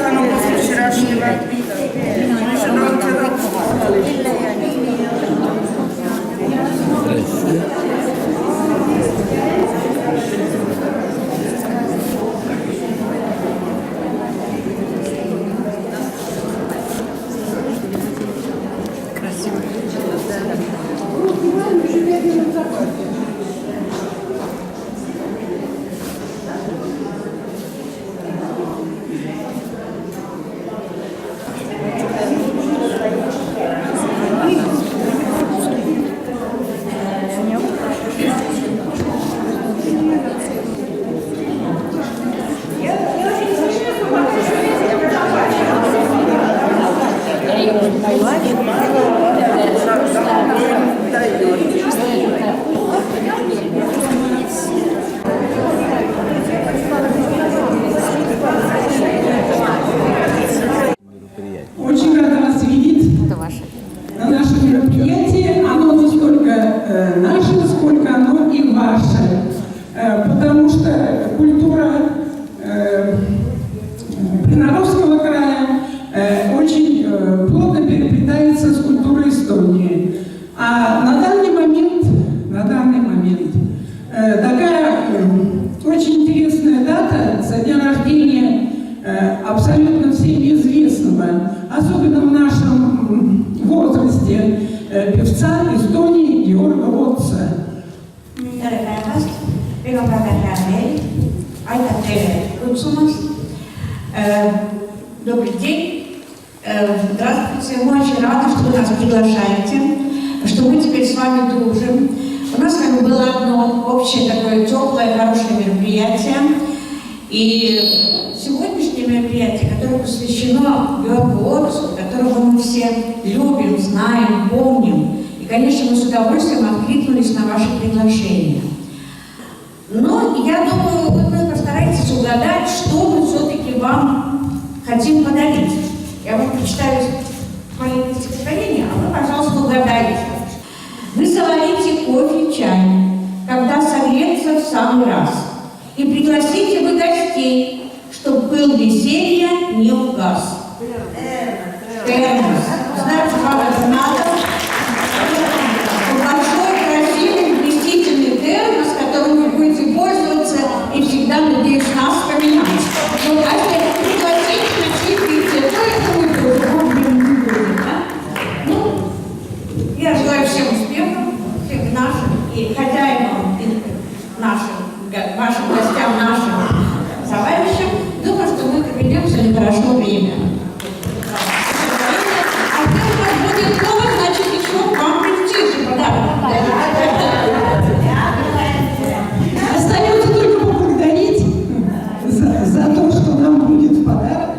оно после вчерашнего? Очень рада вас видеть на нашем мероприятии. Оно не столько наше, сколько оно и ваше. Потому что культура Приморского края очень плотно переплетается с культурой Эстонии. А на данный момент такая очень интересная дата со дня рождения абсолютно всем известного, особенно в нашем возрасте, певца Эстонии Георга Otsa. Tere päevast, meil on väga hea meel, aitäh teile kutsumast. Добрый день, здравствуйте, мы очень рады, что вы нас приглашаете, что мы теперь с вами дружим. У нас с вами было одно общее такое теплое, хорошее мероприятие. И сегодняшнее мероприятие, которое посвящено Георгу Otsu, которого мы все любим, знаем, помним. И, конечно, мы с удовольствием откликнулись на ваше приглашение. Но я думаю, вы постараетесь угадать, что мы все-таки вам хотим подарить. Я вам прочитаю маленькое стихотворение, а вы, пожалуйста, угадайте. Вы заварите кофе, чай, когда согреется в самый раз. И пригласите вы гостей, чтоб пыл веселья не угас. Термос. Знаете, вам это надо? Большой, красивый, вместительный термос, которым вы будете пользоваться и всегда, надеюсь, нас вспоминать. Вот, а если пригласить на чаепитие, то это мы тоже будем. Ну, я желаю всем успехов, всем нашим и хозяевам, и вашим гостям, нашим товарищам. Думаю, что мы проведем сегодня хорошо время. А где у нас будет повод, значит, еще вам прийти подарок. Остается только поблагодарить за то, что нам будет в подарок.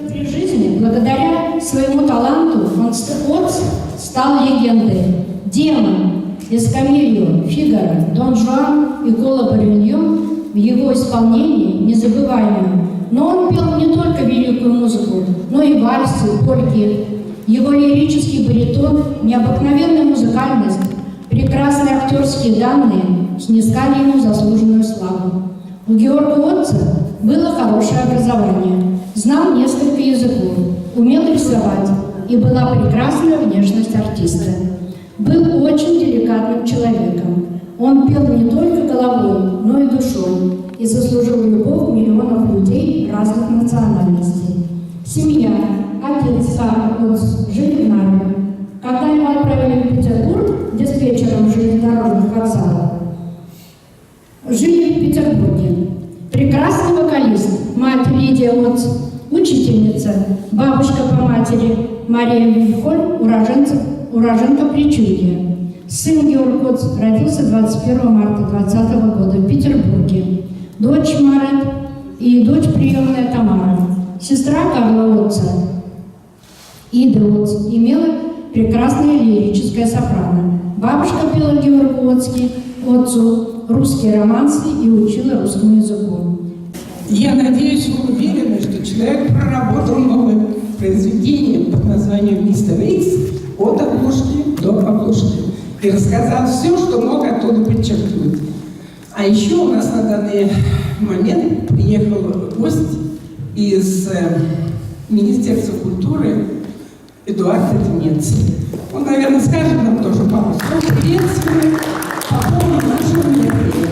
При жизни, благодаря своему таланту, Otsa стал легендой. Демон из «Камелио», «Фигаро», «Дон Жуан» и «Кола Бариньон» в его исполнении незабываемые. Но он пел не только великую музыку, но и вальсы, польки. Его лирический баритон, необыкновенная музыкальность, прекрасные актерские данные снискали ему заслуженную славу. У Георга Otsa было хорошее образование, знал несколько языков, умел рисовать, и была прекрасная внешность артиста. Был очень деликатным человеком. Он пел не только головой, но и душой, и заслужил любовь миллионов людей разных национальностей. Семья, отец Сара Otsa жили в Нарве. Когда его отправили в Петербург диспетчером железнодорожных вокзалов, жили в Петербурге. Прекрасный вокалист, мать Лидия Otsa, учительница, бабушка по матери Мария Вильхольм, уроженка Причудья. Сын Георг Otsa родился 21 марта 2020 года в Петербурге. Дочь Марет и дочь приемная Тамара. Сестра Карла Otsa, Ида Otsa, имела прекрасное лирическое сопрано. Бабушка пела Георгу Otsu русские романсы и учила русскому языку. Я надеюсь, вы уверены, что человек проработал новое произведение под названием «Мистер Икс» от обложки до обложки и рассказал все, что мог оттуда подчеркнуть. А еще у нас на данный момент приехал гость из Министерства культуры Эдуард Тенец. Он, наверное, скажет нам тоже пару слов приветствия по поводу нашего мероприятия.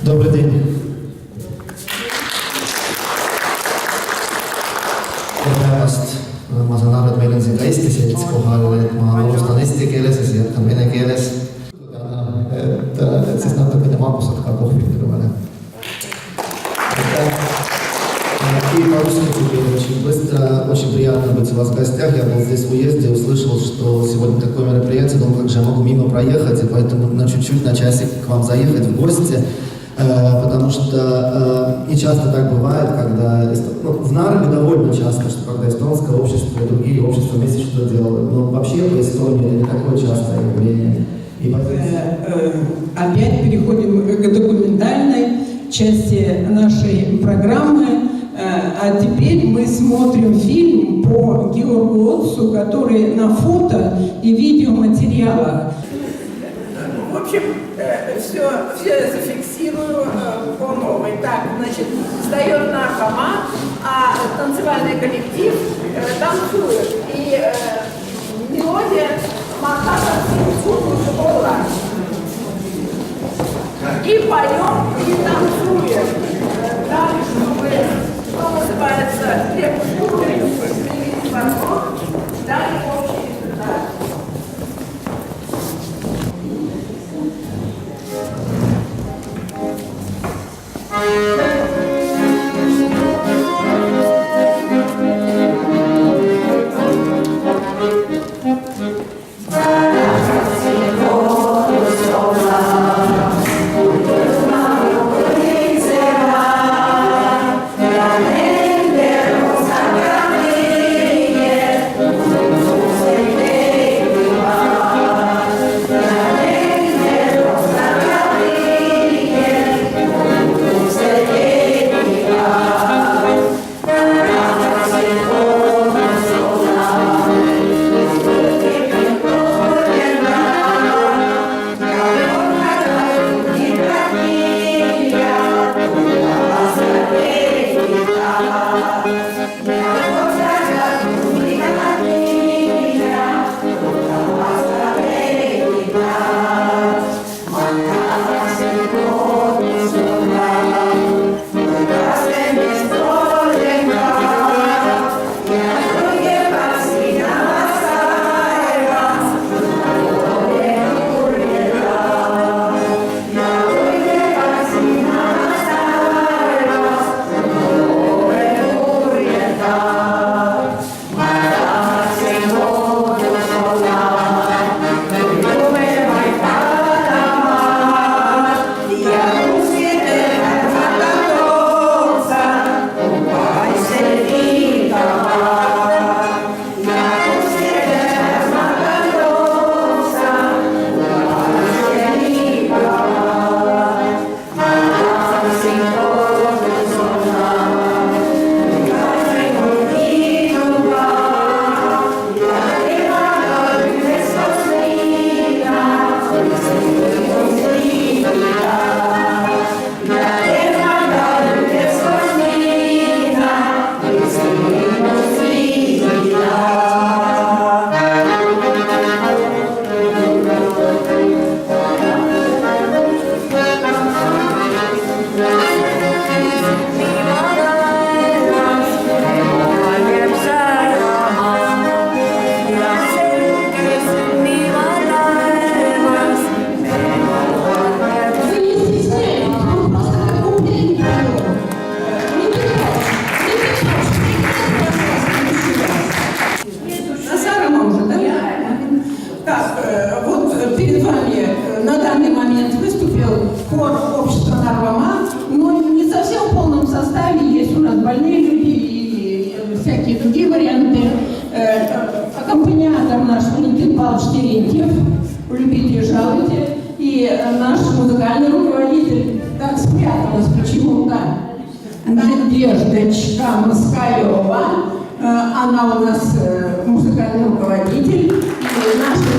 Добрый день. Ma saan aru, et meil on siin ka eesti selts kohal, et ma alustan eesti keeles ja siis jätkan vene keeles. Et siis natukene magusat ka kohvi kõrvale. И по-русски теперь очень быстро, очень приятно быть у вас в гостях. Я был здесь в уезде, услышал, что сегодня такое мероприятие, думал, как же я могу мимо проехать, и поэтому на чуть-чуть, на часик к вам заехать в гости. Потому что не часто так бывает, когда в Нарве довольно часто, что когда эстонское общество и другие общества вместе что-то делают. Но вообще по Эстонии это не такое частое явление. И опять переходим к документальной части нашей программы. А теперь мы смотрим фильм по Георгу Отцу, который на фото и видеоматериалах. В общем, все зафиксирую по новой. Так, значит, встает наркоман, а танцевальный коллектив танцует. И мелодия Маката Футбола. И поем, и танцуем. Дальше что называется рекультуры, далее общий результат. Аккомпаниатор наш Валентин Павлович Терентьев, любите и жалуйте, и наш музыкальный руководитель так спряталась почему-то. Надеждочка Москалева, она у нас музыкальный руководитель, и наша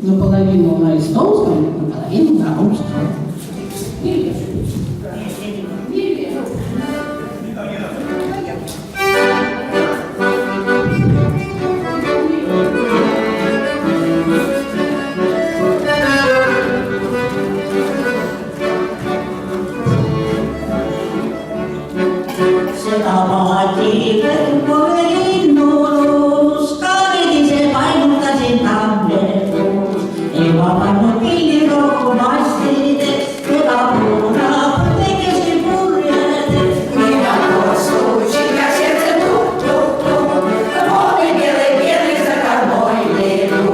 наполовину на эстонском, наполовину на русском. Seda maati kõrgule linnus, kaaredi see painutasin tammetus. Ema pannud pilliroogu mastides, teda puunab tegesti purjedes. Мимо случая сердце тук-тук-тук, море белый-белый за кормой лету.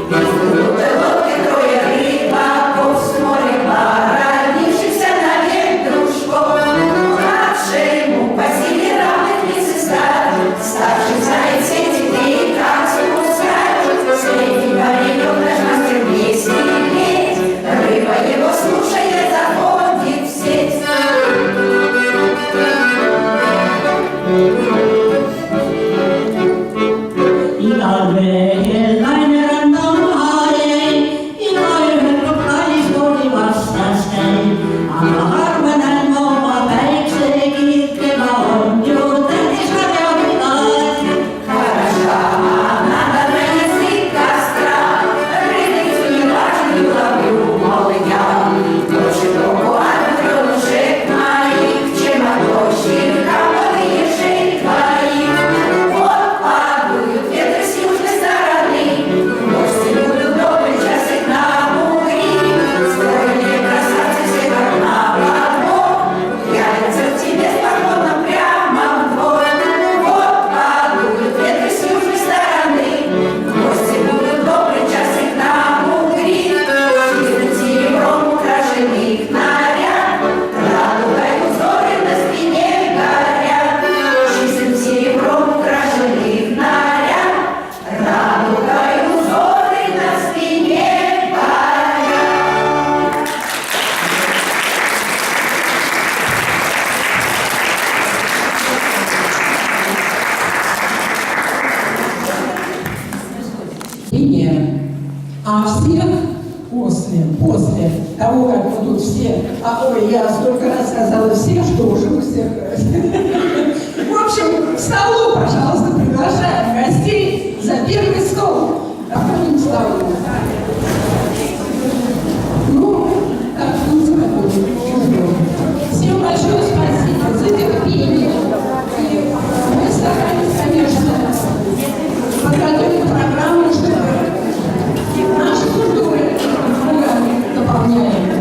Из глубокой лодки трое рыбаков, с моря породившихся на берег дружков. Младшему по силе равных не сестра, старший знает все теперь, как спускать. Средний паренек наш мастер песни петь, рыба его слушает, заходит в сеть. Igal mehel naine randama jäi, igaühel tuleb kallis kooli vastas käib. Aga harva näen ma oma päiksekirkega on ju tähtis karjavigaasi. Хороша надо нанести костра, рыбицу не важную ловлю, мол, я больше другу от крылышек моих, чем от площадь камовых ежей твоих. Вот падают ветры с южной стороны, гости будут добрый час их на бугри. Стройные красавцы все как на подбор, пялятся к тебе спокойно прямо в двор. Вот падают ветры с южной стороны, гости будут добрый час их на бугри. Чистым серебром украшенных наряд, радугой узоры на спине горят. Чистым серебром украшенных наряд, радугой узоры на спине горят. И нет. А всех после того, как будут все, ой, я столько раз сказала все, что уже у всех. В общем, к столу, пожалуйста, приглашаем гостей за первый стол. Проходим к столу. Ну, как называют? Всем большое спасибо за терпение. И мы старались, конечно, подготовить программу, чтобы наши культуры друг друга дополняют.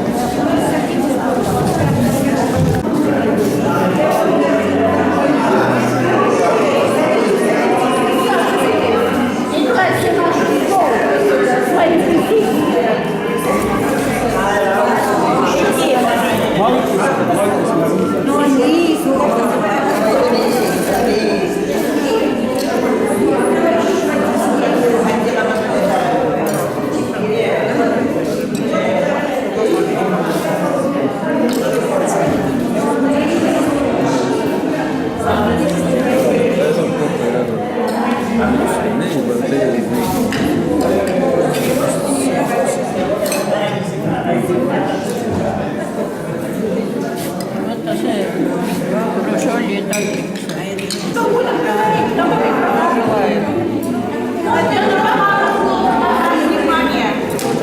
Внимание!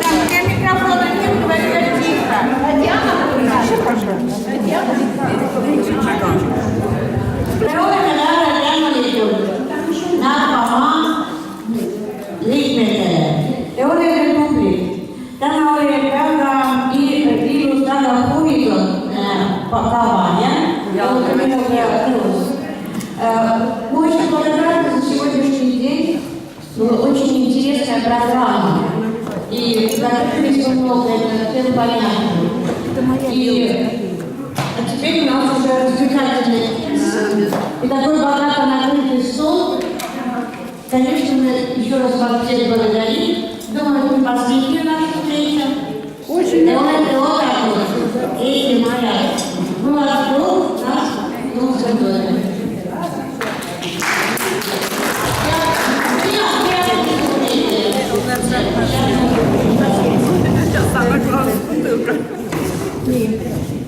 Так, у меня микрофона нет, говорю тихо. Природа, когда Татьяна летит, над мама ликмете. И он это купит. Там говорит, когда и вирус надо купить пакование, я вот именно открылась. Мы очень благодарны за сегодняшний день. Очень интересная программа. И готовились мы много, это понятно. А теперь у нас уже развлекательный и такой богато накрытый стол. Конечно, мы еще раз вас всех благодарим. Думаю, это не последняя наша встреча. Очень. И вот так вот. И моя. Мы вас ждем, наш Дом Святой. Я Ні.